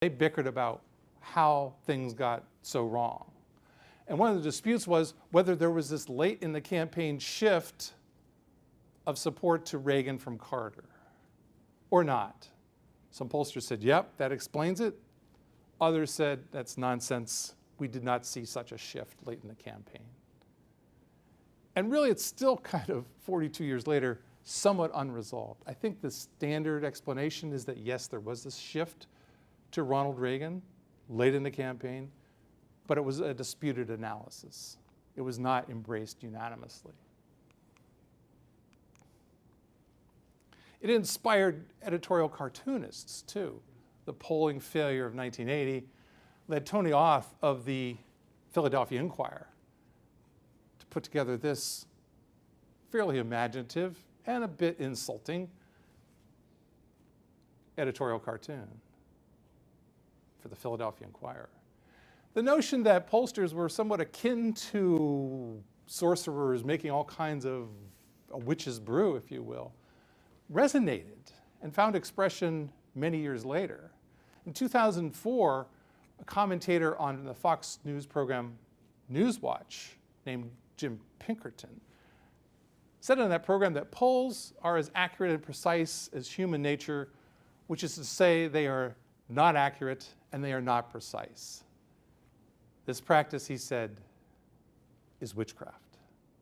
They bickered about how things got so wrong. And one of the disputes was whether there was this late in the campaign shift of support to Reagan from Carter or not. Some pollsters said, yep, that explains it. Others said, that's nonsense. We did not see such a shift late in the campaign. And really, it's still kind of, 42 years later, somewhat unresolved. I think the standard explanation is that, yes, there was this shift to Ronald Reagan late in the campaign, but it was a disputed analysis. It was not embraced unanimously. It inspired editorial cartoonists, too. The polling failure of 1980 led Tony Auth of the Philadelphia Inquirer to put together this fairly imaginative and a bit insulting editorial cartoon for the Philadelphia Inquirer. The notion that pollsters were somewhat akin to sorcerers making all kinds of a witch's brew, if you will, resonated and found expression many years later. In 2004, a commentator on the Fox News program Newswatch named Jim Pinkerton said on that program that polls are as accurate and precise as human nature, which is to say they are not accurate and they are not precise. This practice, he said, is witchcraft.